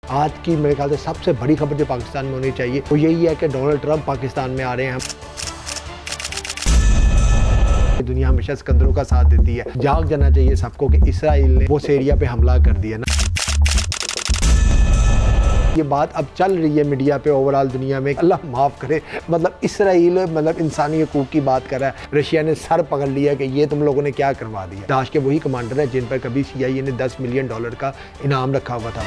आज की मेरे ख्याल से सबसे बड़ी खबर जो पाकिस्तान में होनी चाहिए वो यही है कि डोनाल्ड ट्रंप पाकिस्तान में आ रहे हैं। दुनिया हमेशा सिकंदरों का साथ देती है। जाग जाना चाहिए सबको कि इसराइल ने वो सीरिया पे हमला कर दिया ना। ये बात अब चल रही है मीडिया पे ओवरऑल दुनिया में, अल्लाह माफ़ करे, मतलब इसराइल मतलब इंसानी हकूक़ की बात कर रहा है। रशिया ने सर पकड़ लिया कि ये तुम लोगों ने क्या करवा दिया। दाश के वही कमांडर हैं जिन पर कभी CIA ने $10 मिलियन का इनाम रखा हुआ था।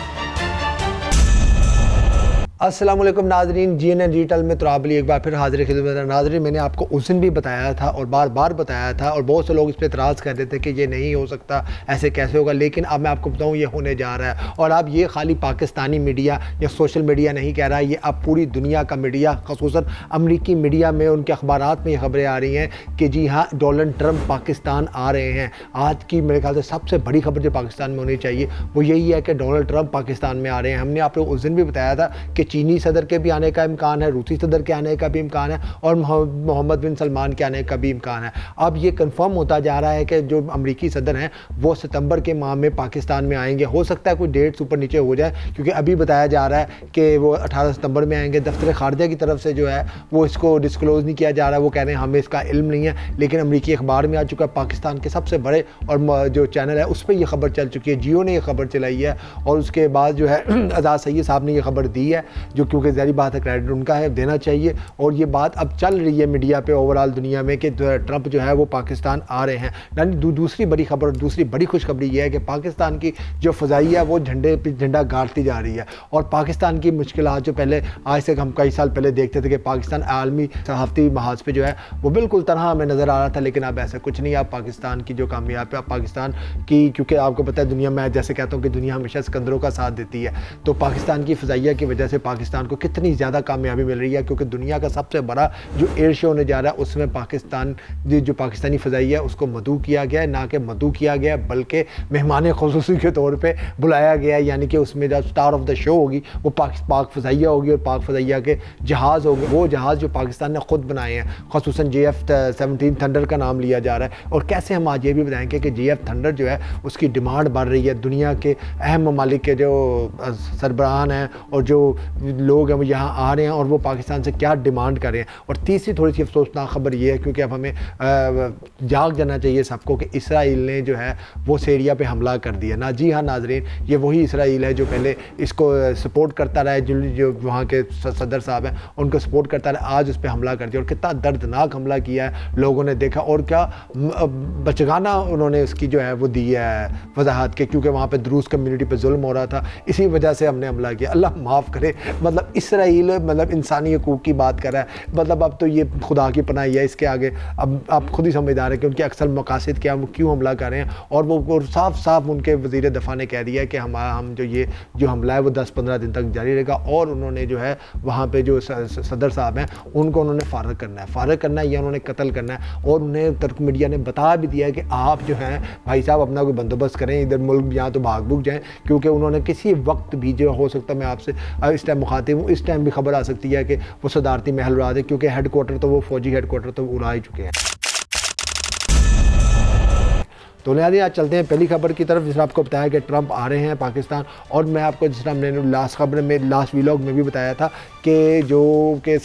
अस्सलाम वालेकुम नाज़रीन, GNN डिजिटल में तुराबली एक बार फिर हाजिर खिदमत है। नाज़रीन, मैंने आपको उस दिन भी बताया था और बार बार बताया था और बहुत से लोग इस पर एतराज़ कर रहे थे कि ये नहीं हो सकता, ऐसे कैसे होगा, लेकिन अब मैं आपको बताऊँ ये होने जा रहा है। और अब ये खाली पाकिस्तानी मीडिया या सोशल मीडिया नहीं कह रहा, ये अब पूरी दुनिया का मीडिया, ख़ुसूसन अमरीकी मीडिया में उनके अखबारात में ये खबरें आ रही हैं कि जी हाँ, डोनाल्ड ट्रंप पाकिस्तान आ रहे हैं। आज की मेरे ख्याल से सबसे बड़ी खबर जो पाकिस्तान में होनी चाहिए वो यही है कि डोनाल्ड ट्रंप पाकिस्तान में आ रहे हैं। हमने आपको उस दिन भी बताया था कि चीनी सदर के भी आने का इम्कान है, रूसी सदर के आने का भी इम्कान है और मोहम्मद बिन सलमान के आने का भी इम्कान है। अब ये कंफर्म होता जा रहा है कि जो अमरीकी सदर हैं वो सितंबर के माह में पाकिस्तान में आएंगे। हो सकता है कोई डेट्स ऊपर नीचे हो जाए, क्योंकि अभी बताया जा रहा है कि वो 18 सितंबर में आएंगे। दफ्तर खारजा की तरफ से जो है वो इसको डिस्क्लोज़ नहीं किया जा रहा है, वो कह रहे हैं हमें इसका इल्म नहीं है, लेकिन अमरीकी अखबार में आ चुका है। पाकिस्तान के सबसे बड़े और जो चैनल है उस पर यह खबर चल चुकी है, जियो ने यह खबर चलाई है और उसके बाद जो है आज़ाद सईद साहब ने यह खबर दी है, जो क्योंकि ज़ाहिर बात है क्रेडिट उनका है, देना चाहिए। और ये बात अब चल रही है मीडिया पे ओवरऑल दुनिया में कि ट्रंप जो है वो पाकिस्तान आ रहे हैं। यानी दूसरी बड़ी खबर, दूसरी बड़ी खुशखबरी ये है कि पाकिस्तान की जो फ़ज़ाई है वो झंडे पे झंडा गाड़ती जा रही है। और पाकिस्तान की मुश्किलात जो पहले आज से हम कई साल पहले देखते थे कि पाकिस्तान आलमी सहाफ़ती महाज पे जो है वो बिल्कुल तनहा हमें नज़र आ रहा था, लेकिन अब ऐसा कुछ नहीं है। अब पाकिस्तान की जो कामयाब है, अब पाकिस्तान की, क्योंकि आपको पता है दुनिया में जैसे कहता हूँ कि दुनिया हमेशा सिकंदरों का साथ देती है, तो पाकिस्तान की फ़ज़ाइया की वजह से पाकिस्तान को कितनी ज़्यादा कामयाबी मिल रही है, क्योंकि दुनिया का सबसे बड़ा जो एयर शो होने जा रहा है उसमें पाकिस्तान जो पाकिस्तानी फ़ज़ाइया है उसको मदऊ किया गया है, ना कि मदऊ किया गया बल्कि मेहमान ख़ुसूसी के तौर पे बुलाया गया है। यानी कि उसमें जो स्टार ऑफ द शो होगी वो पाक फ़ज़ाइया होगी और पाक फ़ज़ाइया के जहाज़ होंगे, वो जहाज़ जो पाकिस्तान ने ख़ुद बनाए हैं, ख़ुसूसन JF-17 थंडर का नाम लिया जा रहा है। और कैसे हम आज ये भी बताएंगे कि JF थंडर जो है उसकी डिमांड बढ़ रही है। दुनिया के अहम ममालिक के जो सरबराहान हैं और जो लोग हैं वो यहाँ आ रहे हैं और वो पाकिस्तान से क्या डिमांड कर रहे हैं। और तीसरी थोड़ी सी अफसोसनाक खबर ये है, क्योंकि अब हमें जाग जाना चाहिए सबको कि इसराइल ने जो है वो सीरिया पे हमला कर दिया ना। जी हाँ नाजरीन, ये वही इसराइल है जो पहले इसको सपोर्ट करता रहा है, जो वहाँ के सदर साहब हैं उनको सपोर्ट करता रहा, आज उस पर हमला कर दिया। और कितना दर्दनाक हमला किया है, लोगों ने देखा और क्या बचगाना उन्होंने उसकी जो है वो दी है वजाहत के, क्योंकि वहाँ पर द्रूस कम्यूनिटी पर जुल्म हो रहा था, इसी वजह से हमने हमला किया। अल्लाह माफ़ करे, मतलब इसराइल मतलब इंसानी हकूक़ की बात कर रहा है, मतलब अब तो ये खुदा की पनाह है। इसके आगे अब आप खुद ही समझदार हैं कि उनके अक्सर मकासद क्या, वो क्यों हमला कर रहे हैं। और वो साफ साफ उनके वज़ीर दफ़ा ने कह दिया है कि हम जो हमला है वो 10-15 दिन तक जारी रहेगा। और उन्होंने जो है वहाँ पे जो सदर साहब हैं उनको उन्होंने फ़ारग करना है या उन्होंने कत्ल करना है। और उन्हें तुर्क मीडिया ने बता भी दिया है कि आप जो हैं भाई साहब अपना कोई बंदोबस्त करें, इधर मुल्क यहाँ तो भाग भूग जाएँ, क्योंकि उन्होंने किसी वक्त भी जो हो सकता, मैं आपसे इस टाइम मुखातिब हूँ, इस टाइम भी खबर आ सकती है कि वो सदारती महल उड़ा दे, क्योंकि हेडक्वार्टर तो वो फौजी हेडक्वार्टर तो उड़ा ही चुके हैं। तो लिहाजा आज चलते हैं पहली खबर की तरफ, जिसमें आपको बताया कि ट्रंप आ रहे हैं पाकिस्तान। और मैं आपको जिस तरह मैंने लास्ट खबर में, लास्ट व्लॉग में भी बताया था कि जो कि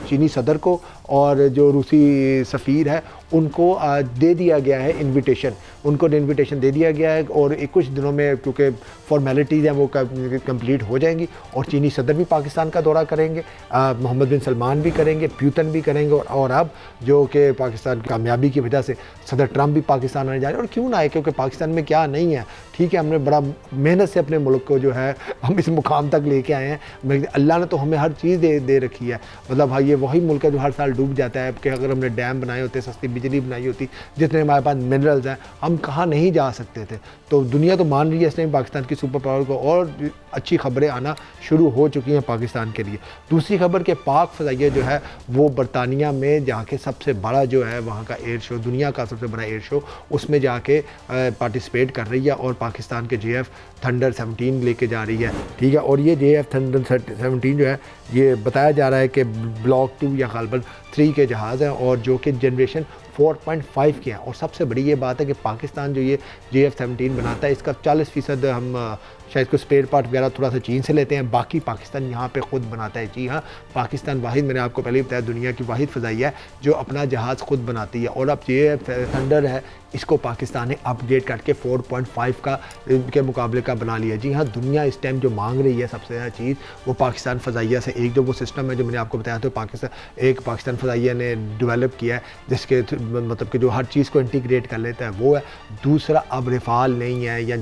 चीनी सदर को और जो रूसी सफ़ीर है उनको दे दिया गया है इनविटेशन, उनको इनविटेशन दे दिया गया है। और कुछ दिनों में क्योंकि फॉर्मेलिटीज़ हैं वो कंप्लीट हो जाएंगी और चीनी सदर भी पाकिस्तान का दौरा करेंगे, मोहम्मद बिन सलमान भी करेंगे, प्यूतन भी करेंगे। और अब जो कि पाकिस्तान की कामयाबी की वजह से सदर ट्रंप भी पाकिस्तान आने जा रहे हैं। और क्यों ना आए, क्योंकि पाकिस्तान में क्या नहीं है, ठीक है, हमने बड़ा मेहनत से अपने मुल्क को जो है हम इस मुकाम तक लेके आए हैं। अल्लाह ने तो हमें हर चीज़ दे रखी है, मतलब भाई ये वही मुल्क है जो हर साल डूब जाता है कि अगर हमने डैम बनाए होते, सस्ती बिजली बनाई होती, जितने हमारे पास मिनरल्स हैं, हम कहाँ नहीं जा सकते थे। तो दुनिया तो मान रही है इस टाइम पाकिस्तान की सुपर पावर को, और अच्छी खबरें आना शुरू हो चुकी हैं पाकिस्तान के लिए। दूसरी खबर के पाक फ़ज़ाइया जो है वो बरतानिया में जाके सबसे बड़ा जो है वहाँ का एयर शो, दुनिया का सबसे बड़ा एयर शो, उसमें जाके पार्टिसिपेट कर रही है और पाकिस्तान के JF थंडर 17 लेके जा रही है, ठीक है। और ये JF थंडर 17 जो है ये बताया जा रहा है कि ब्लॉक 2 या गालबन 3 के जहाज़ हैं और जो कि जनरेशन 4.5 के हैं। और सबसे बड़ी ये बात है कि पाकिस्तान जो ये JF-17 बनाता है इसका 40% हम शायद इसको स्पेयर पार्ट वगैरह थोड़ा सा चीन से लेते हैं, बाकी पाकिस्तान यहाँ पे ख़ुद बनाता है। जी हाँ, पाकिस्तान वाहिद, मैंने आपको पहले ही बताया, दुनिया की वाहिद फ़ज़ाइया है जो अपना जहाज़ खुद बनाती है। और अब ये थंडर है, इसको पाकिस्तान ने अपग्रेड करके 4.5 का के मुकाबले का बना लिया। जी हाँ, दुनिया इस टाइम जो मांग रही है सबसे ज़्यादा चीज़ वो पाकिस्तान फ़ज़ाइया से, एक जो वो सिस्टम है जो मैंने आपको बताया, तो पाकिस्तान फ़ज़ाइया ने डेवलप किया है जिसके मतलब कि जो हर चीज़ को इंटीग्रेट कर लेता है वो है। दूसरा, अब रफ़ाल नहीं है या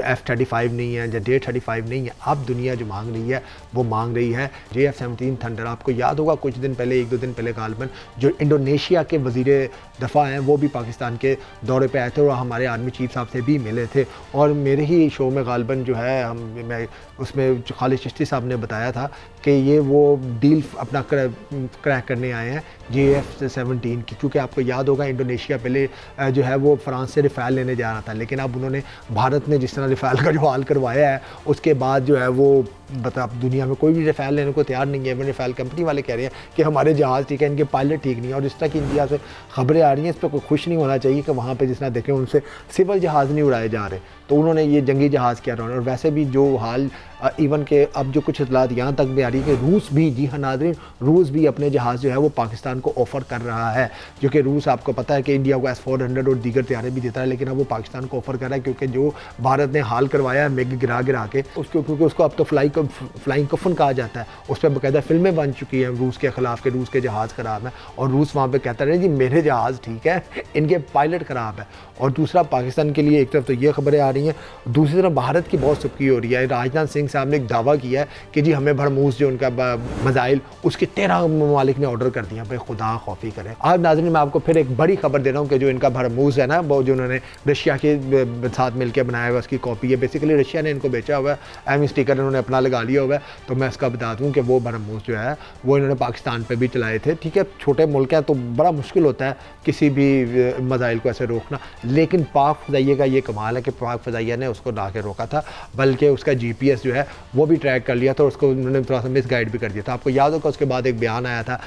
F-35 नहीं है या J-35 नहीं है, अब दुनिया जो मांग रही है वो मांग रही है JF-17 थंडर। आपको याद होगा कुछ दिन पहले, 1-2 दिन पहले गालिबन जो इंडोनेशिया के वज़ीर दफ़ा हैं वो भी पाकिस्तान के दौरे पे आए थे और हमारे आर्मी चीफ साहब से भी मिले थे। और मेरे ही शो में गालिबन जो है मैं उसमें खालिद चिश्ती साहब ने बताया था कि ये वो डील अपना क्रैक करने आए हैं JF-17 की, क्योंकि आपको याद होगा इंडोनेशिया पहले जो है वो फ्रांस से रफ़ाल लेने जा रहा था, लेकिन अब उन्होंने, भारत ने जिस तरह रफ़ाल का जो हाल करवाया है उसके बाद जो है वो दुनिया में कोई भी रफ़ाल लेने को तैयार नहीं है। इवन रफ़ाल कंपनी वाले कह रहे हैं कि हमारे जहाज़ ठीक है, इनके पायलट ठीक नहीं है। और इस तरह की इंडिया से खबरें आ रही हैं, इस पर कोई खुश नहीं होना चाहिए कि वहाँ पे जिस तरह देखें उनसे सिविल जहाज़ नहीं उड़ाए जा रहे, तो उन्होंने ये जंगी जहाज़ किया। और वैसे भी जो हाल इवन के अब जो कुछ इतलात यहाँ तक भी आ रही है कि रूस भी, जी हाँ नाज़रीन, रूस भी अपने जहाज़ जो है वो पाकिस्तान को ऑफ़र कर रहा है, जो कि रूस आपको पता है कि इंडिया को S-400 और दीगर तैयारे भी देता है, लेकिन अब वो पाकिस्तान को ऑफ़र कर रहा है क्योंकि जो भारत ने हाल करवाया है मिग गिरा के उसको, क्योंकि उसको अब तो फ्लाइंग कफन कहा जाता है, उस पर बाकायदा फिल्में बन चुकी हैं रूस के ख़िलाफ़ के रूस के जहाज़ ख़राब है, और रूस वहाँ पर कहता रहे जी मेरे जहाज़ ठीक है, इनके पायलट ख़राब है। और दूसरा, पाकिस्तान के लिए एक तरफ तो ये खबरें आ रही हैं, दूसरी तरफ भारत की बहुत सबकी हो रही है। राजनाथ सिंह साहब ने एक दावा किया है कि जी हमें भरमूस जो उनका मिसाइल उसके 13 ममालिक ने ऑर्डर कर दिया, भाई खुदा खौफी करें। आज नाज़रीन मैं आपको फिर एक बड़ी खबर दे रहा हूँ कि जो इनका भरमूस है ना, वो जो उन्होंने रशिया के साथ मिलकर बनाया हुआ उसकी कॉपी है, बेसिकली रशिया ने इनको बेचा हुआ है, एम स्टिकर इन्होंने अपना लगा लिया हुआ है। तो मैं इसका बता दूँ कि वो भरमूस जो है वो इन्होंने पाकिस्तान पर भी चलाए थे। ठीक है, छोटे मुल्क हैं तो बड़ा मुश्किल होता है किसी भी मिसाइल को ऐसे रोकना, लेकिन पाक फ़ज़ाइया का ये कमाल है कि पाक फ़ज़ाइया ने उसको ला के रोका था, बल्कि उसका GPS जो है वो भी ट्रैक कर लिया था, उसको उन्होंने थोड़ा सा मिसगाइड भी कर दिया था। आपको याद होगा उसके बाद एक बयान आया था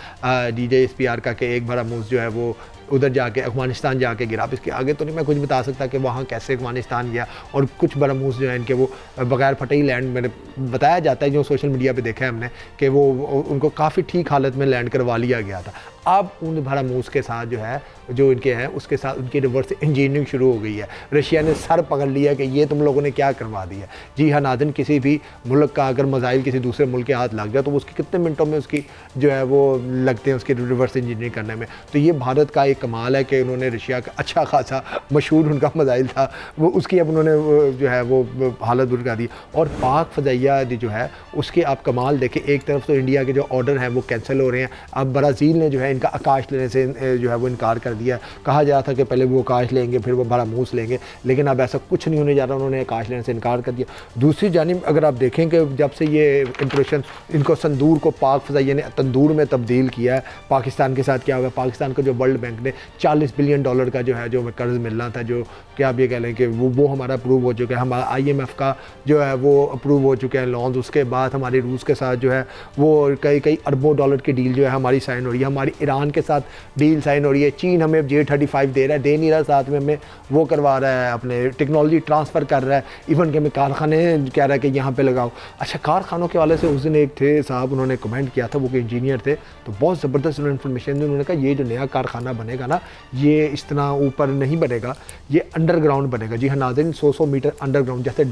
DJSPR का कि एक भरमूस जो है वो उधर जाके अफगानिस्तान जाके गिरा। अब इसके आगे तो नहीं मैं कुछ बता सकता कि वहाँ कैसे अफगानिस्तान गया, और कुछ भरमूस जो है इनके वो बगैर फटे ही लैंड, मैंने बताया जाता है जो सोशल मीडिया पे देखा है हमने कि वो उनको काफ़ी ठीक हालत में लैंड करवा लिया गया था। अब उन भरमूस के साथ जो है जो इनके हैं उसके साथ उनकी रिवर्स इंजीनियरिंग शुरू हो गई है। रशिया ने सर पकड़ लिया कि ये तुम लोगों ने क्या करवा दिया। जी हाँ नाज़रीन, किसी भी मुल्क का अगर मिसाइल किसी दूसरे मुल्क के हाथ लग जाए तो उसकी कितने मिनटों में उसकी जो है वो लगते हैं उसकी रिवर्स इंजीनियरिंग करने में। तो ये भारत का एक कमाल है कि उन्होंने रशिया का अच्छा खासा मशहूर उनका मिसाइल था वो उसकी अब उन्होंने जो है वो हालत बुरी कर दी। और पाक फ़ज़ाइया जो है उसके आप कमाल देखें, एक तरफ तो इंडिया के जो ऑर्डर हैं वो कैंसिल हो रहे हैं। अब ब्राज़ील ने जो है इनका आकाश लेने से जो है वो इनकार कर दिया। कहा जा रहा था कि पहले वो आकाश लेंगे फिर वो भरमूस लेंगे, लेकिन अब ऐसा कुछ नहीं होने जा रहा, उन्होंने आकाश लेने से इनकार कर दिया। दूसरी जानिब अगर आप देखें कि जब से ये इंप्रेशन इनको संदूर को पाक फ़ज़ाइया ने तंदूर में तब्दील किया है, पाकिस्तान के साथ क्या हुआ, पाकिस्तान को जो वर्ल्ड बैंक ने $40 बिलियन का जो है जो कर्ज़ मिलना था, जो क्या आप ये कह लें कि वो हमारा अप्रूव हो चुका है, हमारा IMF का जो है वो अप्रूव हो चुके हैं लोन्स। उसके बाद हमारी रूस के साथ जो है वो कई अरबों डॉलर की डील जो है हमारी साइन हो रही है, हमारी ईरान के साथ डील साइन हो रही है, चीन हमें J-35 दे रहा है, दे नहीं रहा, साथ में हमें वो करवा रहा है, अपने टेक्नोलॉजी ट्रांसफ़र कर रहा है, इवन के हमें कारखाने कह रहा है कि यहाँ पे लगाओ। अच्छा, कारखानों के वाले से उस दिन एक थे साहब, उन्होंने कमेंट किया था, वो इंजीनियर थे, तो बहुत ज़बरदस्त उन्होंने इन्फॉर्मेशन दी। उन्होंने कहा ये जो नया कारखाना बनेगा ना, ये इस तरह ऊपर नहीं बनेगा, ये अंडरग्राउंड बनेगा। जी हाँ नाज़रीन, 100 मीटर अंडरग्राउंड, जैसे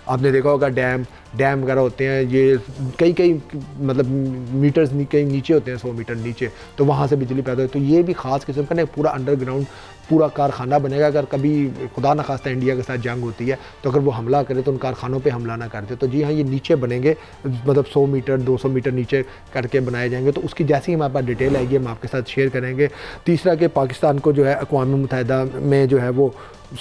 आपने देखा होगा डैम वगैरह होते हैं, ये कई मतलब मीटर्स कहीं नीचे होते हैं, 100 मीटर नीचे, तो वहाँ से बिजली पैदा हो। तो ये भी ख़ास किस्म का पूरा अंडरग्राउंड पूरा कारखाना बनेगा। अगर कभी खुदा न खास्ता इंडिया के साथ जंग होती है तो अगर वो हमला करे तो उन कारखानों पे हमला ना करते। तो जी हाँ, ये नीचे बनेंगे, मतलब 100 मीटर 200 मीटर नीचे करके बनाए जाएंगे। तो उसकी जैसी ही हमारे पास डिटेल आएगी हम आपके साथ शेयर करेंगे। तीसरा कि पाकिस्तान को जो है अक़वाम मुत्तहिदा में जो है वो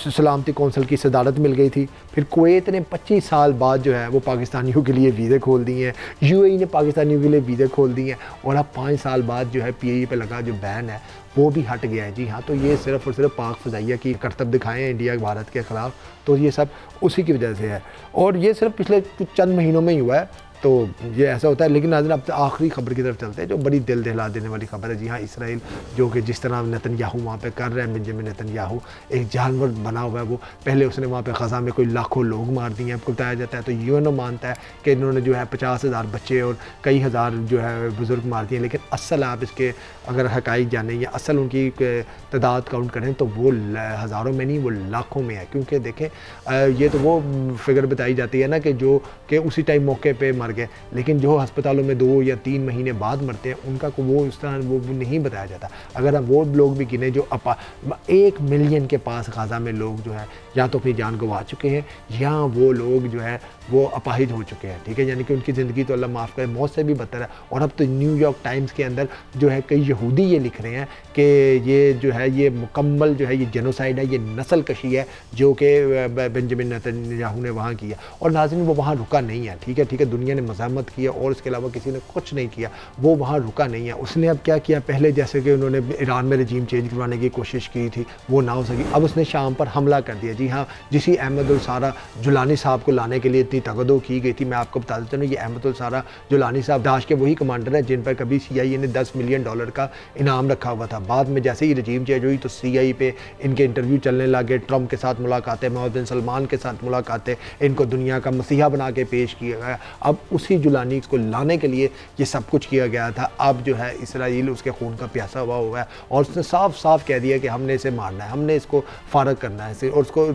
सलामती कौंसिल की सदारत मिल गई थी। फिर कुवैत ने 25 साल बाद जो है वो पाकिस्तानियों के लिए वीज़े खोल दिए हैं, UAE ने पाकिस्तानियों के लिए वीज़े खोल दिए हैं, और अब 5 साल बाद जो है PAE पे लगा जो बैन है वो भी हट गया है। जी हाँ, तो ये सिर्फ़ और सिर्फ पाक फ़ज़ाइया की करतब दिखाएँ हैं इंडिया भारत के ख़िलाफ़, तो ये सब उसी की वजह से है। और ये सिर्फ पिछले कुछ चंद महीनों में ही हुआ है। तो ये ऐसा होता है। लेकिन नाज़रीन अब आखिरी खबर की तरफ चलते हैं जो बड़ी दिल दहला देने वाली खबर है। जी हाँ, इसराइल जो कि जिस तरह नेतन्याहू वहाँ पे कर रहे हैं, बेंजामिन नेतन्याहू एक जानवर बना हुआ है वो। पहले उसने वहाँ पे ग़ज़ा में कोई लाखों लोग मार दिए हैं, आपको बताया जाता है। तो यूएनओ मानता है कि इन्होंने जो है 50,000 बच्चे और कई हज़ार जो है बुज़ुर्ग मार दिए। लेकिन असल आप इसके अगर हक़ाइक़ जाने या असल उनकी तादाद काउंट करें तो वो हज़ारों में नहीं, वो लाखों में है। क्योंकि देखें ये तो वो फिगर बताई जाती है ना कि जो कि उसी टाइम मौके पे मर गए, लेकिन जो अस्पतालों में 2 या 3 महीने बाद मरते हैं उनका को वो इस तरह वो नहीं बताया जाता। अगर हम वो लोग भी गिने जो 1 मिलियन के पास ग़ज़ा में लोग जो है या तो अपनी जान गंवा चुके हैं या वो लोग जो है वो अपाहिज हो चुके हैं, ठीक है, यानी कि उनकी ज़िंदगी तो अल्लाह माफ़ करे मौत से भी बदतर है। और अब तो न्यूयॉर्क टाइम्स के अंदर जो है कई यहूदी ये लिख रहे हैं कि ये जो है ये मुकम्मल जो है ये जेनोसाइड है, ये नस्ल कशी है जो कि बेंजामिन नेतन्याहू ने वहाँ किया। और नाज़रीन वो वहाँ रुका नहीं है, ठीक है, दुनिया ने मज़ामत किया और इसके अलावा किसी ने कुछ नहीं किया, वो वहाँ रुका नहीं है। उसने अब क्या किया, पहले जैसे कि उन्होंने ईरान में रजीम चेंज करवाने की कोशिश की थी, वो ना हो सकी, अब उसने शाम पर हमला कर दिया। जी हाँ, जिसी अहमद सारा जुलानी साहब को लाने के लिए इतनी तगदो की गई थी, मैं आपको बता देता हूँ ये अहमद सारा जुलानी साहब दाश के वही कमांडर है जिन पर कभी CIA ने $10 मिलियन का इनाम रखा हुआ था। बाद में जैसे ही रजीम चेंज हुई तो CIA पे इनके इंटरव्यू चलने लगे, ट्रंप के साथ मुलाकातें, मोहम्मद बिन सलमान के साथ मुलाकातें, इनको दुनिया का मसीहा बना के पेश किया गया। अब उसी जुलानी को लाने के लिए ये सब कुछ किया गया था। अब जो है इसराइल उसके खून का प्यासा हुआ है और उसने साफ साफ कह दिया कि हमने इसे मारना है, हमने इसको फारग करना है। और उसको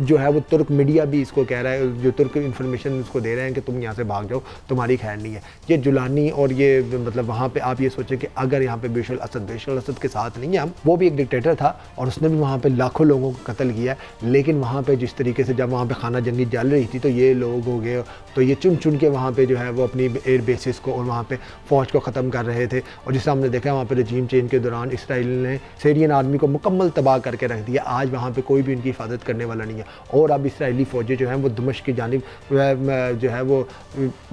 जो है वो तुर्क मीडिया भी इसको कह रहा है, जो तुर्क इन्फॉर्मेशन उसको दे रहे हैं कि तुम यहाँ से भाग जाओ, तुम्हारी खैर नहीं है। ये जुलानी और ये मतलब वहाँ पे आप ये सोचें कि अगर यहाँ पे बेशर असद के साथ नहीं है हम, वो भी एक डिक्टेटर था और उसने भी वहाँ पे लाखों लोगों को कत्ल किया। लेकिन वहाँ पे जिस तरीके से जब वहाँ पे खाना जंगी जल रही थी तो ये लोग हो गए तो ये चुन चुन के वहाँ पे जो है वो अपनी एयर बेसिस को और वहाँ पे फ़ौज को ख़त्म कर रहे थे। और जिस हमने देखा वहाँ पे रजीम चेंज के दौरान इसराइल ने सीरियन आर्मी को मुकम्मल तबाह करके रख दिया। आज वहाँ पे कोई भी उनकी हिफाजत करने वाला नहीं है। और अब इसराइली फ़ौजें जो हैं वो दमिश्क की जानिब जो है वो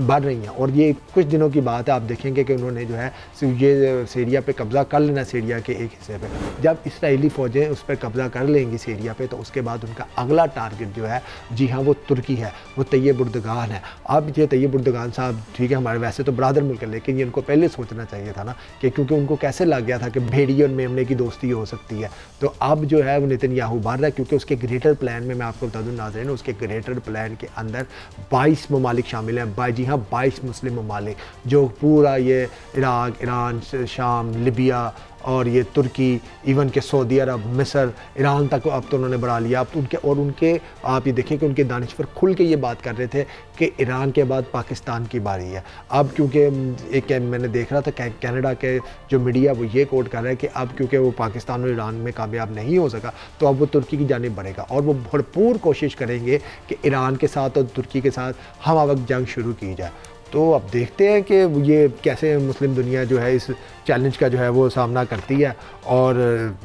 बढ़ रही हैं। और ये कुछ दिनों की बात है, आप देखेंगे कि उन्होंने जो है ये सीरिया पे कब्ज़ा कर लेना, सीरिया के एक हिस्से पे। जब इसराइली फ़ौजें उस पर कब्ज़ा कर लेंगी सीरिया पे तो उसके बाद उनका अगला टारगेट जो है जी हाँ वो तुर्की है, वो तैयब उर्दगान है। अब ये तैयब उर्दगान साहब ठीक है हमारे वैसे तो बरादर मुल्क है, लेकिन ये उनको पहले सोचना चाहिए था ना कि क्योंकि उनको कैसे लग गया था कि भेड़िए और मेमने की दोस्ती हो सकती है। तो अब जो है वो नेतन्याहू बाहर रहा है क्योंकि उसके ग्रेटर प्लान में मैं आपको बता दूँ नाज़रीन, उसके ग्रेटर प्लान के अंदर 22 ममालिक शामिल हैं। जी हाँ 22 मुस्लिम ममालिक जो पूरा ये इराक, ईरान, शाम, लिबिया और ये तुर्की, इवन के सऊदी अरब, मिस्र, ईरान तक अब तो उन्होंने बढ़ा लिया। अब तो उनके आप ये देखें कि उनके दानिश्वर खुल के ये बात कर रहे थे कि ईरान के बाद पाकिस्तान की बारी है। अब क्योंकि एक मैंने देख रहा था कनाडा के जो मीडिया वो ये कोट कर रहा है कि अब क्योंकि वो पाकिस्तान और ईरान में कामयाब नहीं हो सका तो अब वो तुर्की की जानिब बढ़ेगा और वो भरपूर कोशिश करेंगे कि ईरान के साथ और तुर्की के साथ हम वक्त जंग शुरू की जाए। तो अब देखते हैं कि ये कैसे मुस्लिम दुनिया जो है इस चैलेंज का जो है वो सामना करती है और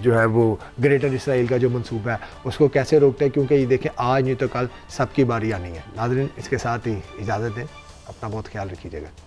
जो है वो ग्रेटर इसराइल का जो मंसूबा है उसको कैसे रोकते हैं। क्योंकि ये देखें आज नहीं तो कल सबकी बारी आनी है। नाज़रीन इसके साथ ही इजाज़त दें, अपना बहुत ख्याल रखिएगा।